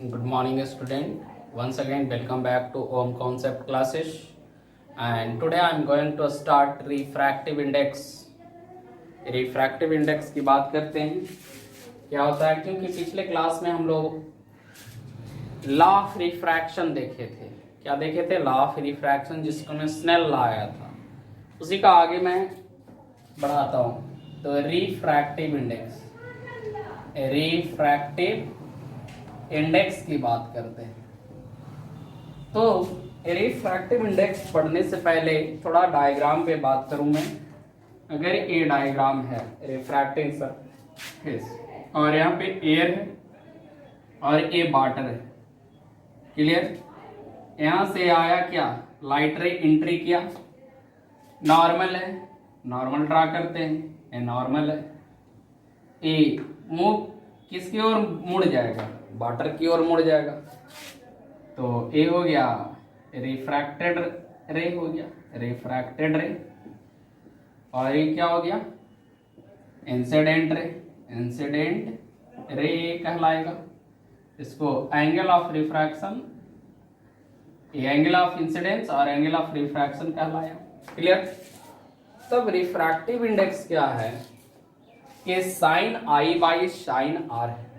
Good morning, student. Once again, welcome back to Om Concept classes. And today I am going to start refractive index. refractive index की बात करते हैं. क्या होता है, क्योंकि पिछले क्लास में हम लोग लॉ ऑफ रिफ्रैक्शन देखे थे. क्या देखे थे? लॉ ऑफ रिफ्रैक्शन, जिसको मैं स्नेल लॉ आया था, उसी का आगे मैं बढ़ाता हूँ. तो रिफ्रैक्टिव इंडेक्स की बात करते हैं. तो रिफ्रैक्टिव इंडेक्स पढ़ने से पहले थोड़ा डायग्राम पे बात करूं मैं. अगर ये डायग्राम है रिफ्रैक्टिंग सरफेस और यहाँ पे एयर है और ये वाटर है. क्लियर? यहाँ से आया क्या, लाइट रे एंट्री किया, नॉर्मल है, नॉर्मल ड्रा करते हैं, ये नॉर्मल है. ये मूव किसकी ओर मुड़ जाएगा? वाटर की ओर मुड़ जाएगा. तो ये हो गया रिफ्रैक्टेड रे, हो गया रिफ्रैक्टेड रे. और ये क्या हो गया? Incident ray. इंसिडेंट रे कहलाएगा. इसको angle of refraction, angle of incidence और एंगल ऑफ रिफ्रैक्शन कहलाया. क्लियर? तब रिफ्रैक्टिव इंडेक्स क्या है कि sine i by sine r है.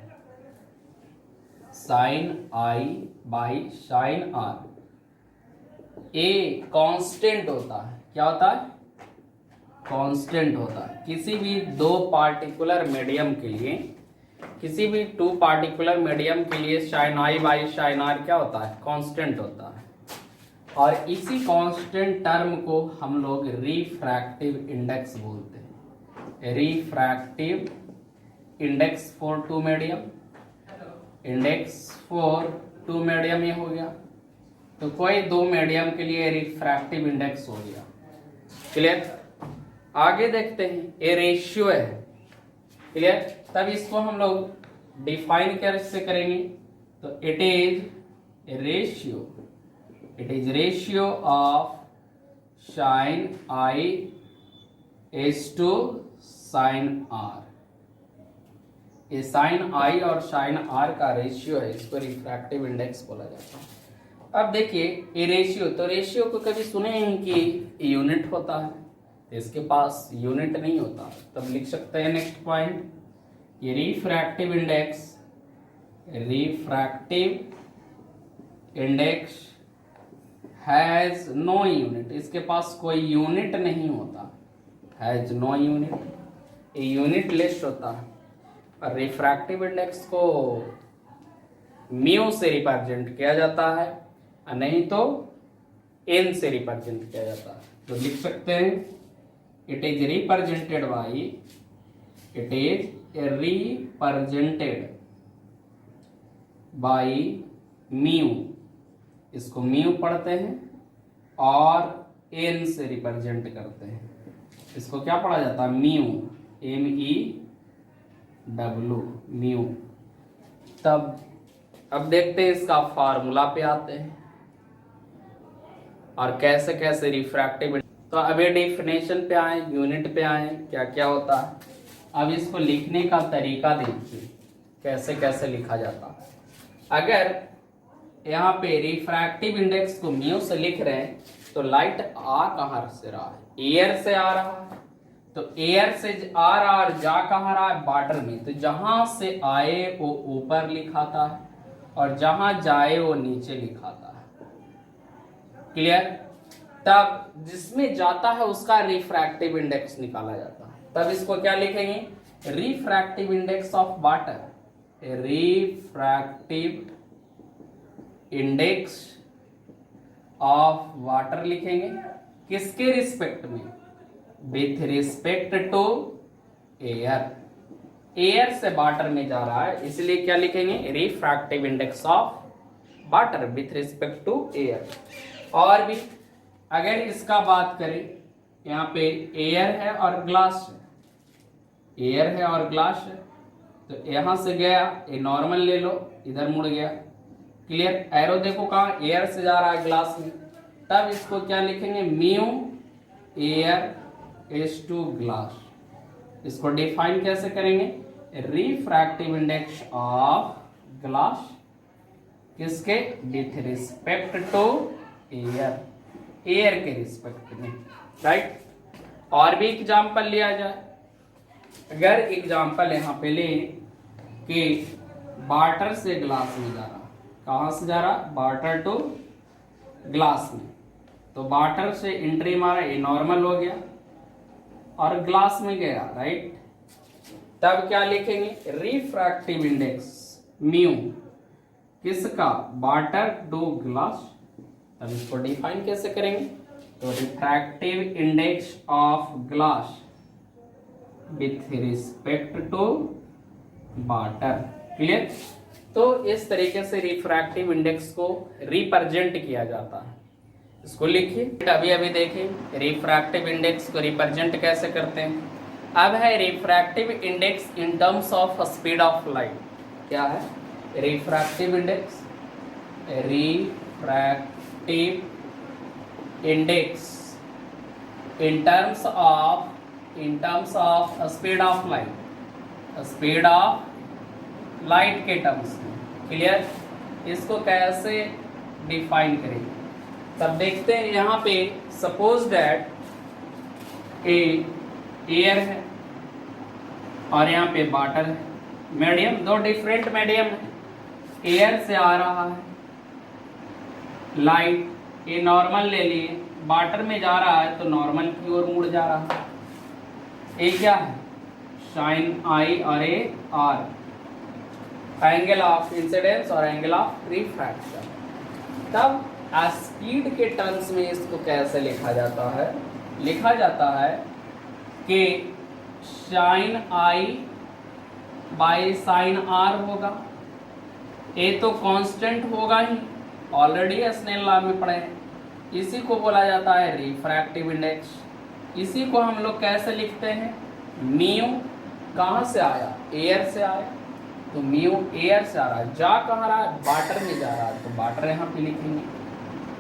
Sine i by sine r a constant होता है. क्या होता है? कांस्टेंट होता है. किसी भी दो पार्टिकुलर मीडियम के लिए, किसी भी टू पार्टिकुलर मीडियम के लिए sine i by sine r क्या होता है? कांस्टेंट होता है. और इसी कांस्टेंट टर्म को हम लोग रिफ्रैक्टिव इंडेक्स बोलते हैं. Refractive index for two medium, index for two medium ये हो गया. तो कोई दो मीडियम के लिए रिफ्रैक्टिव इंडेक्स हो गया. क्लियर? आगे देखते हैं. ये रेशियो है. क्लियर? तब इसको हम लोग डिफाइन कैसे करेंगे? तो it is ratio, it is ratio of sine i is to sine r. ये साइन आई और साइन आर का रेशियो है, इसको रिफ्रैक्टिव इंडेक्स बोला जाता है. अब देखिए ये रेशियो, तो रेशियो को कभी सुने हैं कि यूनिट होता है? इसके पास यूनिट नहीं होता. तब लिख सकते हैं नेक्स्ट पॉइंट, ये refractive index has no unit. इसके पास कोई यूनिट नहीं होता. हैज नो यूनिट, ये यूनिटलेस होता है. और रिफ्रैक्टिव इंडेक्स को म्यू से रिप्रेजेंट किया जाता है, और नहीं तो एन से रिप्रेजेंट किया जाता है. तो लिख सकते हैं it is represented by, it is represented by mu. इसको म्यू पढ़ते हैं और एन से रिप्रेजेंट करते हैं. इसको क्या पढ़ा जाता है? Mu, M E W, mu. तब अब देखते हैं इसका फार्मूला पे आते हैं और कैसे कैसे रिफ्रैक्टिव. तो अभी डेफिनेशन पे आए, यूनिट पे आए, क्या क्या होता है. अब इसको लिखने का तरीका देखिए कैसे कैसे लिखा जाता है. अगर यहाँ पे रिफ्रैक्टिव इंडेक्स को म्यू से लिख रहे हैं तो लाइट आ कहाँ से रहा है? एयर से आ रहा है. तो एयर से आ रहा और जा कहाँ रहा है? वाटर में. तो जहां से आए वो ऊपर लिखाता है और जहां जाए वो नीचे लिखाता है. क्लियर? तब जिसमें जाता है उसका रिफ्रैक्टिव इंडेक्स निकाला जाता है. तब इसको क्या लिखेंगे? Refractive index of water. Refractive index of water लिखेंगे. किसके रिस्पेक्ट में? With respect to air. Air से वाटर में जा रहा है, इसलिए क्या लिखेंगे? Refractive index of water with respect to air. और भी अगर इसका बात करें, यहाँ पे एयर है और ग्लास है, एयर है और ग्लास है. तो यहां से गया, ये नॉर्मल ले लो, इधर मुड़ गया. क्लियर? एरो देखो कहाँ, एयर से जा रहा है ग्लास में. तब इसको क्या लिखेंगे? Mu air is to glass. इसको डिफाइन कैसे करेंगे? रिफ्रैक्टिव इंडेक्स ऑफ ग्लास किसके? With respect to air, air के रिस्पेक्ट में, राइट। और भी एग्जाम्पल लिया जाए, अगर एग्जाम्पल यहाँ पे ले कि वाटर से ग्लास में जा रहा, कहाँ से जा रहा? वाटर टू ग्लास में, तो वाटर से एंट्री मारा, ये नॉर्मल हो गया और ग्लास में गया, राइट। तब क्या लिखेंगे? रिफ्रैक्टिव इंडेक्स म्यू किसका? Water to glass. तब इसको डिफाइन कैसे करेंगे? तो refractive index of glass with respect to water. Clear? तो इस तरीके से रिफ्रैक्टिव इंडेक्स को रिप्रेजेंट किया जाता है। इसको लिखिए, अभी अभी देखें रिफ्रैक्टिव इंडेक्स को रिप्रेजेंट कैसे करते हैं। अब है refractive index in terms of speed of light. क्या है refractive index? Refractive index in terms of speed of light, speed of light के टर्म्स में। क्लियर? इसको कैसे डिफाइन करेंगे तब देखते हैं। यहाँ पे सपोज दैट एयर है और यहाँ पे वाटर है, मीडियम, दो डिफरेंट मीडियम है। एयर से आ रहा है लाइट, ये नॉर्मल ले लिए, वाटर में जा रहा है तो नॉर्मल की ओर मुड़ जा रहा है। ये क्या है? साइन आई और A R, angle of incidence और एंगल ऑफ रिफ्रैक्शन। तब स्पीड के टर्म्स में इसको कैसे लिखा जाता है? लिखा जाता है कि sine i by sine r होगा। ये तो कांस्टेंट होगा ही, ऑलरेडी स्नेल लॉ में पढ़े। इसी को बोला जाता है रिफ्रैक्टिव इंडेक्स। इसी को हम लोग कैसे लिखते हैं? म्यू कहाँ से आया? एयर से आया, तो म्यू एयर से आ रहा है, जा कहाँ रहा है? वाटर में जा रहा है, तो वाटर यहाँ पे लिखेंगे।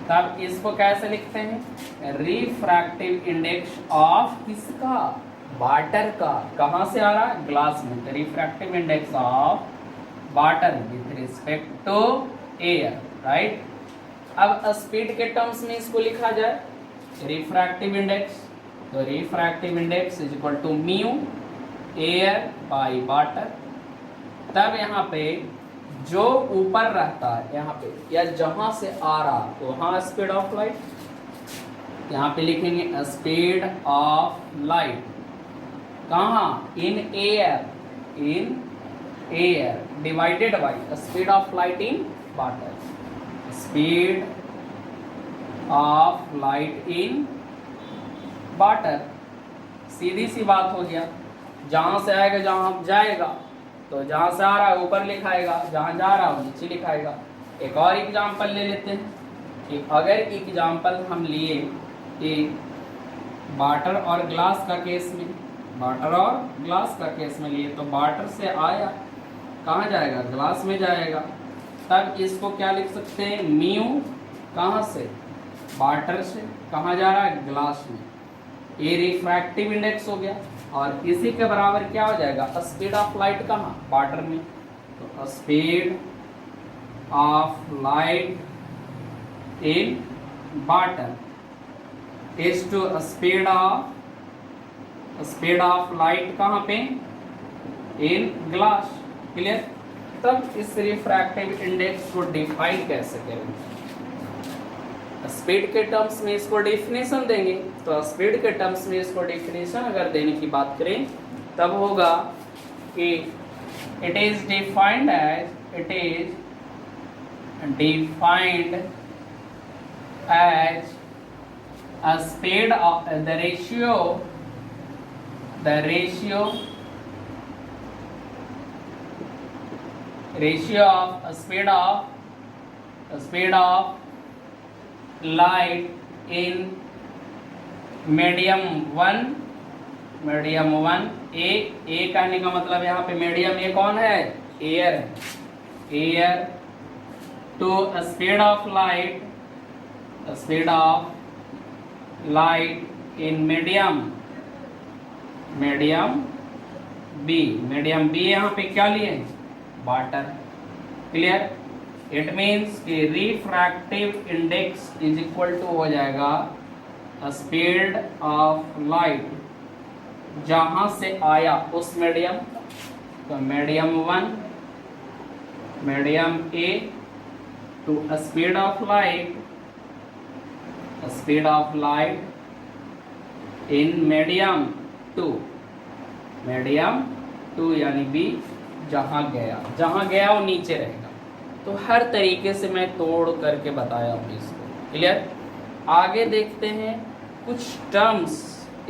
तब इसको कैसे लिखते हैं? रिफ्रैक्टिव इंडेक्स ऑफ किसका? वाटर का। कहाँ से आ रहा है? ग्लास में, तो refractive index of water with respect to air, right. अब स्पीड के टर्म्स में इसको लिखा जाए रिफ्रैक्टिव इंडेक्स, तो refractive index is equal to mu air by water. तब यहाँ पे जो ऊपर रहता है यहाँ पे, या जहां से आ रहा तो वहां स्पीड ऑफ लाइट, यहाँ पे लिखेंगे स्पीड ऑफ लाइट कहाँ? In air, in air divided by speed of light in water, speed of light in water. सीधी सी बात हो गया, जहां से आएगा जहां जाएगा, तो जहां से आ रहा है ऊपर लिखाएगा, जहां जा रहा है नीचे लिखाएगा। एक और एग्जांपल ले लेते हैं कि अगर एग्जांपल हम लिए कि वाटर और ग्लास का केस में, वाटर और ग्लास का केस में लिए, तो वाटर से आया कहाँ जाएगा? ग्लास में जाएगा। तब इसको क्या लिख सकते हैं? म्यू कहाँ से? वाटर से, कहाँ जा रहा है? ग्लास में। ये रिफ्रैक्टिव इंडेक्स हो गया। और इसी के बराबर क्या हो जाएगा? स्पीड ऑफ लाइट कहाँ? वाटर में, तो speed of light in water is to speed of light कहाँ पे? In glass. क्लियर? तब इस रिफ्रैक्टिव इंडेक्स को डिफाइन कैसे करेंगे? स्पीड के टर्म्स में इसको डेफिनेशन देंगे, तो स्पीड के टर्म्स में इसको डेफिनेशन अगर देने की बात करें तब होगा कि it is defined as a speed of the ratio of speed of light in medium one. ए कहने का मतलब यहाँ पे मीडियम ए कौन है? एयर है। Air to speed of light in medium B. Medium B यहाँ पे क्या लिए? वाटर। क्लियर? इट मीन्स कि refractive index is equal to हो जाएगा स्पीड ऑफ लाइट जहां से आया उस मीडियम, तो medium 1 medium A to speed of light in medium 2 यानी बी जहां गया वो नीचे रहेगा। तो हर तरीके से मैं तोड़ करके बताया हूँ इसको। क्लियर? आगे देखते हैं कुछ टर्म्स,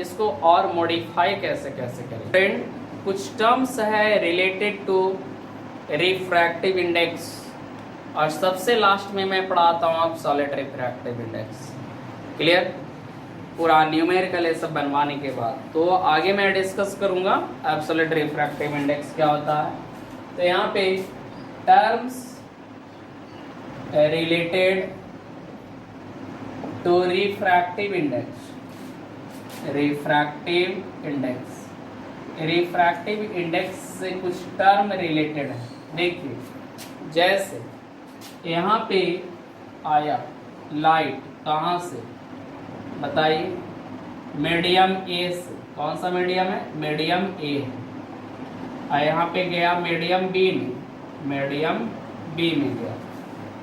इसको और मॉडिफाई कैसे करें। फ्रेंड, कुछ टर्म्स है रिलेटेड टू रिफ्रैक्टिव इंडेक्स, और सबसे लास्ट में मैं पढ़ाता हूँ आप सॉलिड रिफ्रैक्टिव इंडेक्स। क्लियर? पूरा न्यूमेरिकल ये सब बनवाने के बाद तो आगे मैं डिस्कस करूंगा एब्सोल्यूट रिफ्रैक्टिव इंडेक्स क्या होता है। तो यहाँ पे terms related to refractive index से कुछ टर्म रिलेटेड है। देखिए, जैसे यहाँ पे आया लाइट कहाँ से बताइए, मीडियम ए से। कौन सा मीडियम है? मीडियम ए है। और यहाँ पे गया मीडियम बी में गया,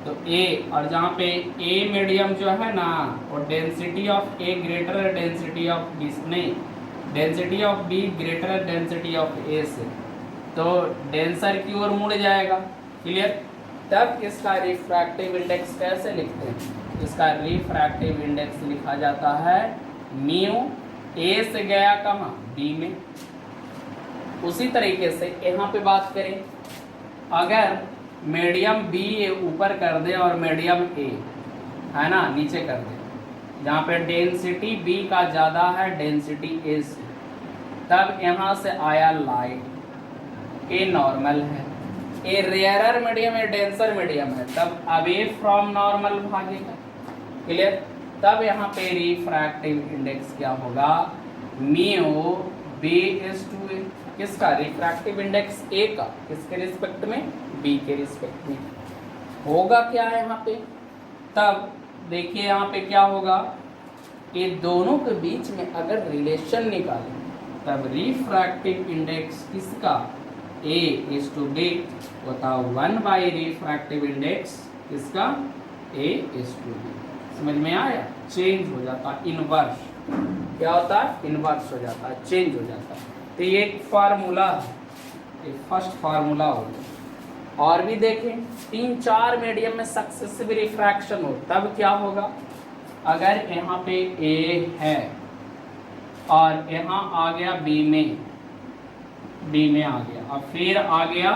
तो ए, और जहाँ पे ए मीडियम जो है ना वो density of A greater density of B, नहीं, density of B greater density of A से, तो डेंसर की ओर मुड़ जाएगा। क्लियर? तब इसका रिफ्रैक्टिव इंडेक्स कैसे लिखते हैं? इसका रिफ्रैक्टिव इंडेक्स लिखा जाता है म्यू, ए से गया कहाँ? बी में। उसी तरीके से यहाँ पे बात करें, अगर मीडियम बी ऊपर कर दे और मीडियम ए है ना नीचे कर दे, जहाँ पे डेंसिटी बी का ज़्यादा है डेंसिटी ए से, तब यहाँ से आया लाइट, ए नॉर्मल है, ए रेयरर मीडियम है, डेंसर मीडियम है, तब अवे फ्रॉम नॉर्मल भागेगा। क्लियर? तब यहाँ पे रिफ्रैक्टिव इंडेक्स क्या होगा? म्यू बी इज टू ए। किसका? रिफ्रैक्टिव इंडेक्स ए का। किसके रिस्पेक्ट में? बी के रिस्पेक्ट में। होगा क्या है यहाँ पे? तब देखिए यहाँ पे क्या होगा, ये दोनों के बीच में अगर रिलेशन निकालें तब रिफ्रैक्टिव इंडेक्स किसका? ए इज टू बी होता 1 बाई रिफ्रैक्टिव इंडेक्स किसका? ए इज टू बी। समझ में आया? चेंज हो जाता, इनवर्स। क्या होता है? इनवर्स हो जाता है, चेंज हो जाता है। तो ये एक फार्मूला है, ये फर्स्ट फार्मूला हो गया। और भी देखें, 3-4 मीडियम में सक्सेसिव रिफ्रैक्शन हो तब क्या होगा? अगर यहाँ पे ए है और यहाँ आ गया बी में आ गया, और फिर आ गया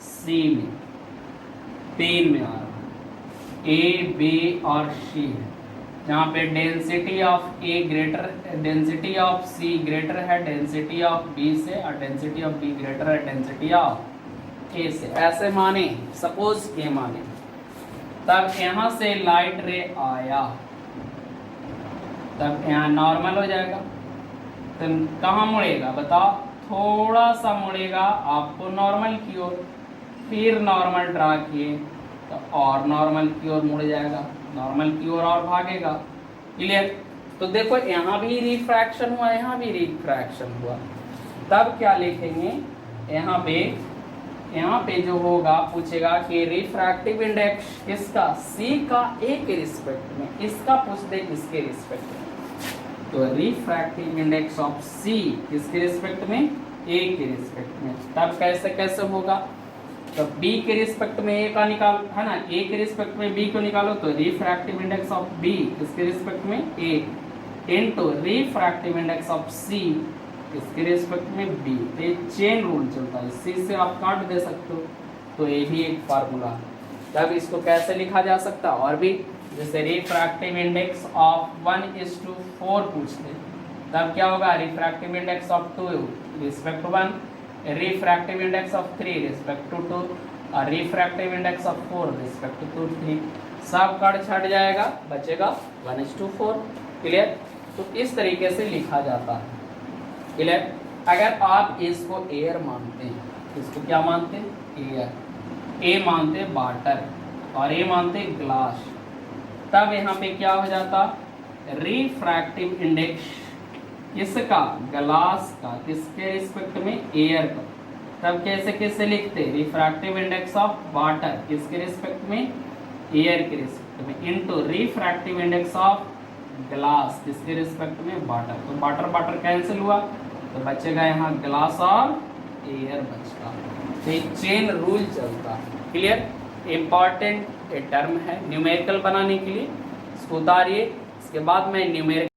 सी में, 3 में आ रहा, ए बी और सी है, जहाँ पे density of A greater density of C greater है डेंसिटी ऑफ बी से, और डेंसिटी ऑफ बी ग्रेटर है डेंसिटी ऑफ ए से। ऐसे माने, सपोज ये माने, तब यहाँ से लाइट रे आया, तब यहाँ नॉर्मल हो जाएगा। तो कहाँ मुड़ेगा बताओ? थोड़ा सा मुड़ेगा आपको नॉर्मल की ओर, फिर नॉर्मल ड्रा किए तो और नॉर्मल की ओर मुड़ जाएगा, नॉर्मल की ओर और भागेगा। क्लियर? तो देखो यहाँ भी रिफ्रैक्शन हुआ, यहाँ भी रिफ्रैक्शन हुआ, तब क्या लिखेंगे? यहाँ पे जो होगा पूछेगा कि रिफ्रैक्टिव इंडेक्स किसका? सी का ए के रिस्पेक्ट में, इसका पूछ दे इसके रिस्पेक्ट में, तो रिफ्रैक्टिव इंडेक्स ऑफ सी किसके रिस्पेक्ट में? ए के रिस्पेक्ट में। तब कैसे होगा? तो बी के रिस्पेक्ट में ए का निकाल, है ना, ए के रिस्पेक्ट में बी को निकालो, तो रिफ्रैक्टिव इंडेक्स ऑफ बी किसके रिस्पेक्ट में? ए, इनटू रिफ्रैक्टिव इंडेक्स ऑफ सी किसके रिस्पेक्ट में? बी। तो ये चेन रूल चलता है, सी से आप काट दे सकते हो, तो ये भी एक फार्मूला है। तब इसको कैसे लिखा जा सकता है? और भी, जैसे रिफ्रैक्टिव इंडेक्स ऑफ 1:4 पूछते, तब क्या होगा? Refractive index of 2 respect 1, refractive index of 3 respect to 2, और refractive index of 4 respect to 3। सब कट छट जाएगा, बचेगा 1:4। क्लियर? तो इस तरीके से लिखा जाता है। क्लियर? अगर आप इसको एयर मानते हैं, इसको क्या मानते हैं? एयर। ए मानते हैं वाटर, और ये मानते ग्लास, तब यहाँ पे क्या हो जाता, रिफ्रैक्टिव इंडेक्स किसका, ग्लास का, किसके रिस्पेक्ट में, एयर का। तब कैसे लिखते, रिफ्रैक्टिव इंडेक्स ऑफ वाटर किसके रिस्पेक्ट में, एयर के रिस्पेक्ट में, into refractive index of glass किसके रिस्पेक्ट में, वाटर। तो वाटर वाटर कैंसिल हुआ तो बचेगा यहाँ ग्लास और एयर बचता। तो एक चेन रूल चलता है। क्लियर, इंपॉर्टेंट टर्म है न्यूमेरिकल बनाने के लिए, इसको उतारिए। इसके बाद मैं न्यूमेरिकल